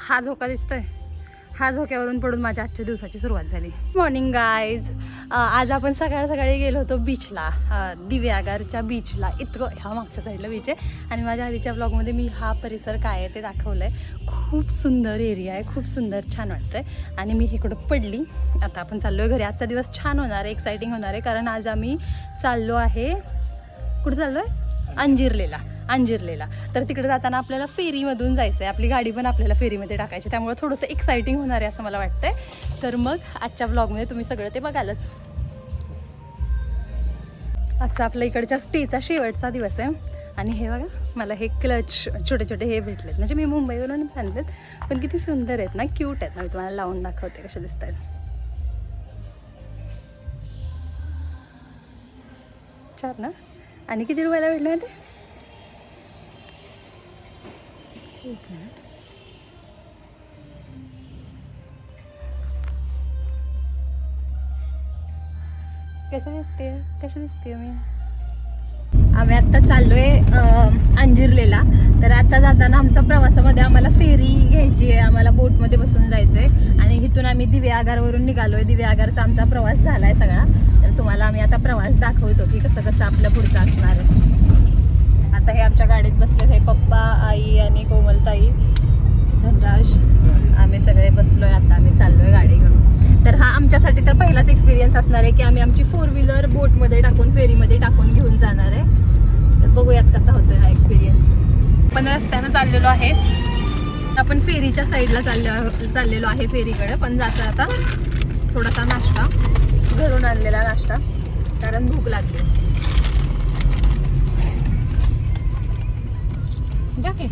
हा झोका दिसतोय, हा झोक्यावरून पडून माझ्या आजच्या दिवसाची सुरुवात झाली. मॉर्निंग गाईज, आज आपण सकाळी गेलो होतो बीचला, दिव्यागारच्या बीचला. इतकं ह्या मागच्या साईडला बीच आहे आणि माझ्या आधीच्या ब्लॉगमध्ये मी हा परिसर काय आहे ते दाखवलं आहे. खूप सुंदर एरिया आहे, खूप सुंदर, छान वाटतंय. आणि मी इकडं पडली. आता आपण चाललो आहे घरी. आजचा दिवस छान होणार आहे, एक्साइटिंग होणार आहे, कारण आज आम्ही चाललो आहे, कुठं चाललो आहे? अंजिरलेला. तर तिकडे जाताना आपल्याला फेरीमधून जायचं आहे. आपली गाडी पण आपल्याला फेरीमध्ये टाकायची, त्यामुळे थोडंसं एक्साइटिंग होणार आहे असं मला वाटतंय. तर मग आजच्या ब्लॉगमध्ये तुम्ही सगळं ते बघालच. आजचा आपल्या इकडच्या स्टेचा शेवटचा दिवस आहे आणि हे बघा, मला हे क्लच छोटे हे भेटलेत. म्हणजे मी मुंबईवरूनच आणलेत, पण किती सुंदर आहेत ना, क्यूट आहेत ना. मी तुम्हाला लावून दाखवते कसे दिसत आहेत. छान ना. आणि किती रुपयाला भेटले ते? एक मिनिट. कशी दिसते मी? आम्ही आत्ता चाललोय अंजिरलेला. तर आता जाताना आमच्या प्रवासामध्ये आम्हाला फेरी घ्यायची आहे, आम्हाला बोटमध्ये बसून जायचंय आणि इथून आम्ही दिव्यागारवरून निघालोय. दिव्यागारचा आमचा प्रवास झालाय सगळा. तर तुम्हाला आम्ही आता प्रवास दाखवतो की कसं आपलं पुढचं असणार आहे. आता हे आमच्या गाडीत बसले, हे पप्पा, आई आणि कोमलताई, धनराज, आम्ही सगळे बसलोय. आता आम्ही चाललोय गाडी घेऊन. तर हा आमच्यासाठी तर पहिलाच एक्सपिरियन्स असणार आहे की आम्ही आमची 4 व्हीलर बोटमध्ये टाकून, फेरीमध्ये टाकून घेऊन जाणार आहे. तर बघूयात कसा होतोय हा एक्सपिरियन्स. पण रस्त्यानं चाललेलो आहे, आपण फेरीच्या साईडला चाललेलो आहे फेरीकडे. पण जाता आता थोडासा नाश्ता, घरून आणलेला नाश्ता, कारण भूक लागली. घ्या की.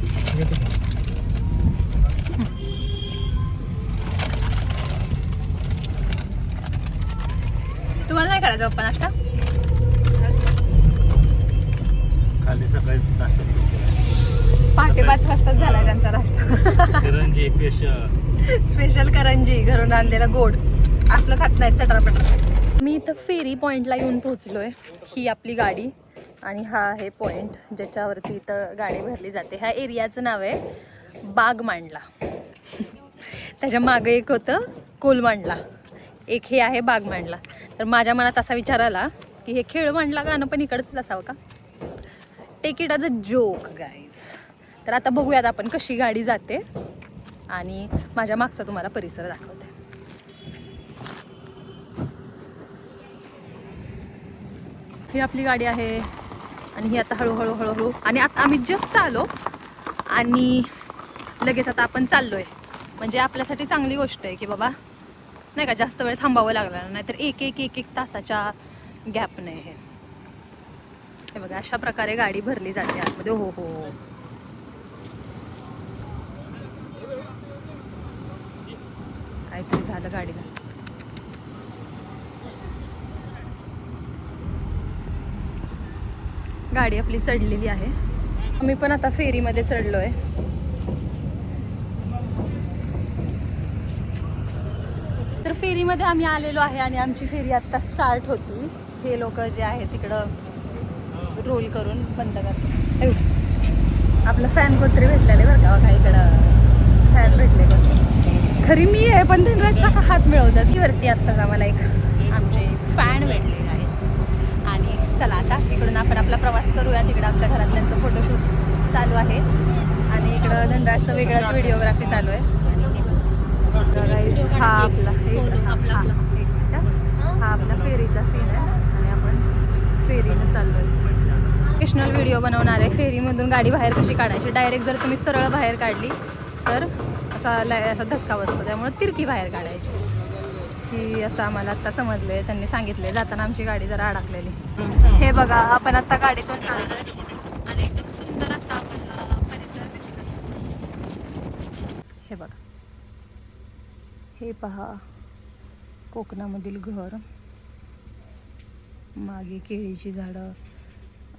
तुम्हाला नाही करायचा पप्पा नाश्ता? खाली सकाळी नाश्ता पहाटे 5 वाजताच झालाय त्यांचा नाश्ता. करंजी स्पेशल करंजी, घरून आणलेला गोड. असलं खात नाहीत चटरपटर. मी इथं फेरी पॉइंटला येऊन पोहोचलोय. ही आपली गाडी आणि हा आहे पॉइंट ज्याच्यावरती इथं गाडी भरली जाते. ह्या एरियाचं नाव आहे बागमांडला. त्याच्या मागे एक होतं कोलमांडला, एक हे आहे बागमांडला. तर माझ्या मनात असा विचार आला की हे खेळमांडला गाणं पण इकडचंच असावं का? Take it as a joke guys. तर आता बघूयात आपण कशी गाडी जाते आणि माझ्या मागचा तुम्हाला परिसर दाखवते. ही आपली गाडी आहे आणि ही आता हळूहळू आणि आता आम्ही जस्ट आलो आणि लगेच आता आपण चाललोय. म्हणजे आपल्यासाठी चांगली गोष्ट आहे की बाबा नाही का, जास्त वेळ थांबावं लागणार नाही. तर एक तासाच्या गॅपने हे बघा, अशा प्रकारे गाडी भरली जाते आतमध्ये. हो काहीतरी झालं गाडीला. गाडी आपली चढलेली आहे. आम्ही पण आता फेरीमध्ये चढलोय. तर फेरीमध्ये आम्ही आलेलो आहे आणि आमची फेरी आत्ता स्टार्ट होती. हे लोक जे आहे तिकडं रोल करून बंद करतात. आपलं फॅन कोणतरी भेटलेले बरं का, बघा इकडं फॅन भेटले कोणतरी. खरी मी आहे पण धनराजच्या का हात मिळवतात की वरती. आत्ताच आम्हाला एक आमचे फॅन भेटलेले आहेत. आणि चला आता इकडून आपण आपला प्रवास करूया. तिकडं आमच्या घरातल्यांचं फोटोशूट चालू आहे आणि इकडं धनराजचं वेगळंच व्हिडिओग्राफी चालू आहे. हा आपला फेरीचा सीन आहे आणि आपण फेरीनं चाललोय. प्रोफेशनल व्हिडिओ बनवणार आहे. फेरीमधून गाडी बाहेर कशी काढायची. डायरेक्ट जर तुम्ही सरळ बाहेर काढली तर असा धसका बसतो, त्यामुळे तिरकी बाहेर काढायची. ही असं आम्हाला आता समजले, त्यांनी सांगितले. जाताना आमची गाडी जरा अडकलेली. हे बघा, आपण आता गाडीतून चाललोय आणि एकदम सुंदर असा आपला परिसर दिसतोय. हे बघा, हे पहा कोकणामधील घर. मागे केळीची झाडं,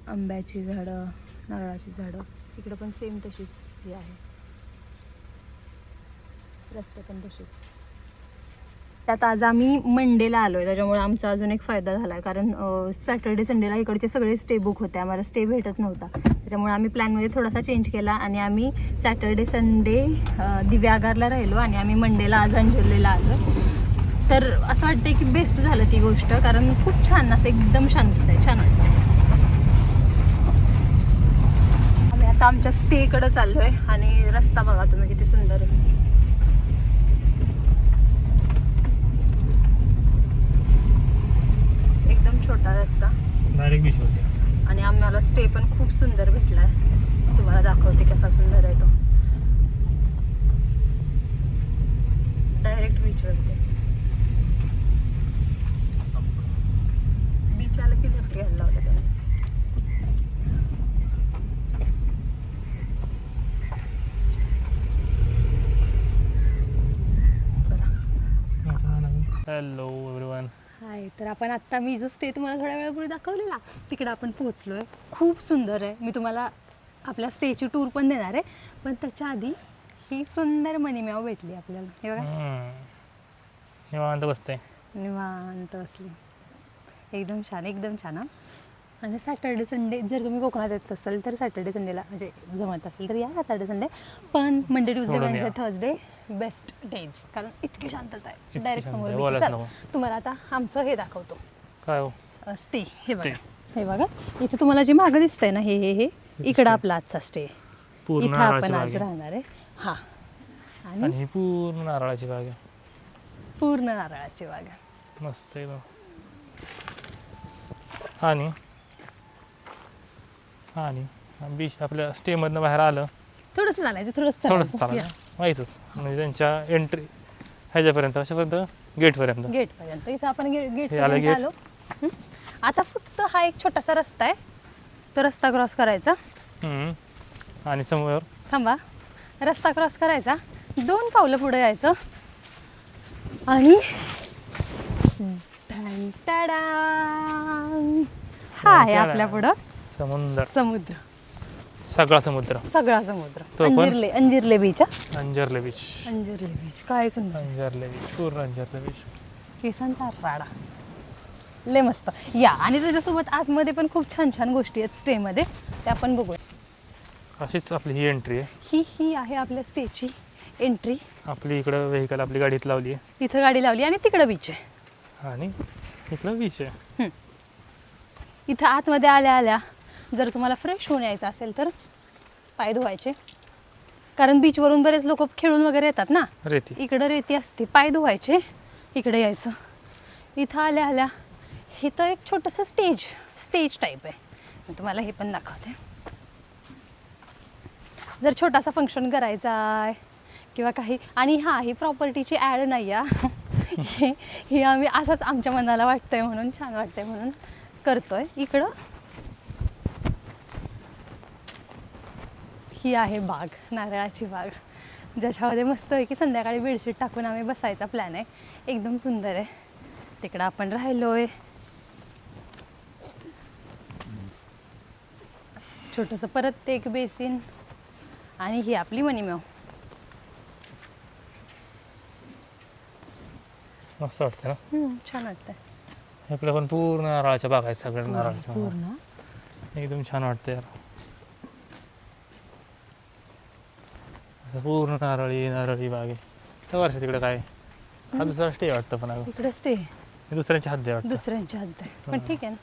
आंब्याची झाडं, नारळाची झाडं. इकडं पण सेम तशीच हे आहे, रस्ते पण तसेच. त्यात आज आम्ही मंडेला आलो आहे, त्याच्यामुळे आमचा अजून एक फायदा झाला आहे. कारण सॅटर्डे संडेला इकडचे सगळे स्टे बुक होते, आम्हाला स्टे भेटत नव्हता. त्याच्यामुळे आम्ही प्लॅनमध्ये थोडासा चेंज केला आणि आम्ही सॅटर्डे संडे दिव्यागारला राहिलो आणि आम्ही मंडेला आज अंजुरलेला आलो. तर असं वाटतंय की बेस्ट झालं ती गोष्ट, कारण खूप छान असं एकदम शांत आहे, छान वाटतं. आम्ही आता आमच्या स्टेकडे चाललो आहे आणि रस्ता बघा तुम्ही किती सुंदर आहे. एकदम छोटा रस्ता डायरेक्ट बीच होते. आणि आम्हाला स्टे पण खूप सुंदर भेटलाय. तुम्हाला दाखवते कसा सुंदर आहे तो. डायरेक्ट बीचवरती. बीच आलं की लेफ्ट घ्यायला लावलं त्याने. Hello everyone. हाय, तर आपण आत्ता मी जो स्टे तुम्हाला थोड्या वेळापूर्वी दाखवलेला तिकडे आपण पोहोचलोय. खूप सुंदर आहे. मी तुम्हाला आपल्या स्टेची टूर पण देणार आहे, पण त्याच्या आधी ही सुंदर मनीमेव भेटली आपल्याला. हे बघा, निवांत बसते. निवांत बसली. एकदम छान, एकदम छान. हा. आणि सॅटर्डे संडे जर तुम्ही कोकणात येत असाल तर सॅटर्डे संडेला म्हणजे जमत असेल तर या सॅटर्डे संडे. पण मंडे ट्यूजडे सोडून वेडनेसडे या. थर्सडे बेस्ट डेज, कारण इतकी शांतता आहे. इतकी डायरेक्ट शांत समोर आहे, beach बोलायचं आहे. नको. चला, तुम्हाला आता आमचं हे दाखवतो काय हो? स्टे. हे बघा, Stay. हे बघा इथे तुम्हाला जे मागं दिसतंय ना, हे इकडं आपला आजचा स्टे. पूर्ण इथं नारळाची आपण बाग आज आहे. राहणार आहे. हा, आणि आणि ही पूर्ण नारळाची बाग आहे. पूर्ण नारळाची बाग आहे. मस्त एकदम. आणि बीच आपल्या स्टे मधनं बाहेर आलं थोडंसं चालायचं, थोडंसं चालायचं व्हायचंच. म्हणजे त्यांच्या एंट्री ह्याच्यापर्यंत अशापर्यंत गेटपर्यंत. गेट पर्यंत. इथं आपण गेट हे आलं पर्यंत gate. आलो. आता फक्त हा एक छोटासा रस्ता आहे, तो रस्ता क्रॉस करायचा. आणि समोर थांबा, रस्ता क्रॉस करायचा, 2 पावलं पुढे यायचं आणि ढण टडांग. हा आहे आपल्या पुढं समुद्र, समुद्र, सगळा समुद्र. सगळा समुद्र. तो पण? अंजिरले बीच. अंजरले बीच. अंजिरले बीच काय सुंदर. अंजरले बीच, पूर्ण अंजरले बीच. केसांचा राडा लय मस्त. या, आणि त्याच्यासोबत आतमध्ये पण खूप छान छान गोष्टी आहेत स्टेमध्ये, त्या आपण बघूया. अशीच आपली ही एंट्री आहे. ही आहे आपल्या स्टेची एंट्री. आपली इकडं व्हेकल आपली गाडीत लावली आहे तिथं गाडी लावली आणि तिकडं बीच आहे. आणि इकडं बीच आहे. इथं आतमध्ये आल्या आल्या जर तुम्हाला फ्रेश होऊन यायचं असेल तर पाय धुवायचे, कारण बीचवरून बरेच लोक खेळून वगैरे येतात ना. रेती. इकडं रेती असते, पाय धुवायचे, इकडे यायचं. इथं आल्या आल्या इथं एक छोटंसं स्टेज टाईप आहे. मी तुम्हाला हे पण दाखवते. जर छोटासा फंक्शन करायचा आहे किंवा काही, आणि ही प्रॉपर्टीची ॲड नाही आहे. ही आम्ही असंच आमच्या मनाला वाटतंय म्हणून, छान वाटतंय म्हणून करतोय. इकडं ही आहे बाग, नारळाची बाग, ज्याच्यामध्ये मस्त आहे की संध्याकाळी बेडशीट टाकून आम्ही बसायचा प्लॅन आहे. एकदम सुंदर आहे. तिकडं आपण राहिलोय. छोटंसं परत एक बेसिन आणि ही आपली मनीमेव. मस्त वाटतं ना. छान वाटतंय. आपलं पण पूर्ण नारळाच्या बाग आहेत, सगळ्या नारळाच्या बागा. पूर्ण एकदम छान वाटतं यार. असं पूर्ण नारळी बाग आहे. तर वर्षा तिकडे काय हा दुसरा स्टे वाटतं, पण अगं इकडे स्टे हे दुसऱ्यांच्या हद्दी वाटतं. दुसऱ्यांच्या हद्द आहे, पण ठीक आहे ना.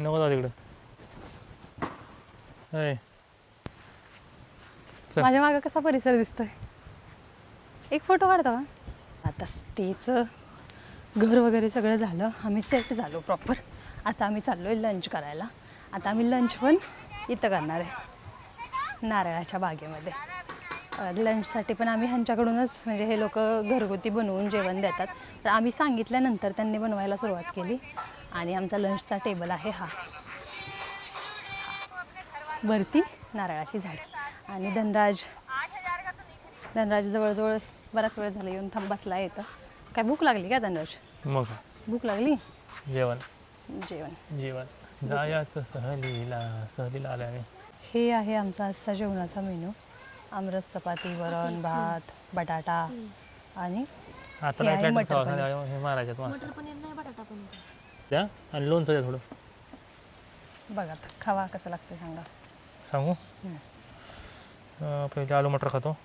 नको जाऊ तिकडं. अय, चल. माझ्या मागं कसा परिसर दिसतोय. एक फोटो काढता का? आता स्टेचं घर वगैरे सगळं झालं, आम्ही सेट झालो प्रॉपर. आता आम्ही चाललोय लंच करायला. आता आम्ही लंच पण इथं करणार आहे, नारळाच्या बागेमध्ये. लंचसाठी पण आम्ही ह्यांच्याकडूनच, म्हणजे हे लोक घरगुती बनवून जेवण देतात, तर आम्ही सांगितल्यानंतर त्यांनी बनवायला सुरुवात केली. आणि आमचा लंचचा टेबल आहे हा. वरती नारळाची झाड. आणि धनराज जवळजवळ बराच वेळ झाला येऊन बसला येतं. काय भूक लागली का धनराज? मग भूक लागली. जेवण जेवण जायचं सहलीला आल्याने. हे आहे आमचा आजचा जेवणाचा मेनू. आमरस चपाती वरण भात बटाटा आणि आता हे आहे काय मटर खावा पनीर. हे मारायच्यात मासा मटर पनीर नाही बटाटा पनीर द्या आणि लोणचं द्या थोडं बघा आता खावा कसं लागतं सांगा. सांगू पहिले आलू मटर खातो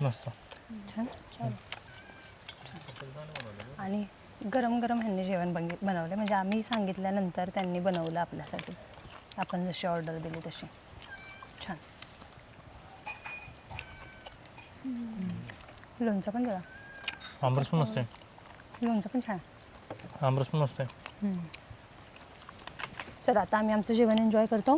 मस्त छान आणि गरम गरम ह्यांनी जेवण बनवलं म्हणजे आम्ही सांगितल्यानंतर त्यांनी बनवलं आपल्यासाठी. आपण जशी ऑर्डर दिली तशी. छान. लोणचं पण जरा आमरस पण मस्त आहे लोणचं पण छान. आमरस पण मस्त आहे चला आता आम्ही आमचं जेवण एन्जॉय करतो.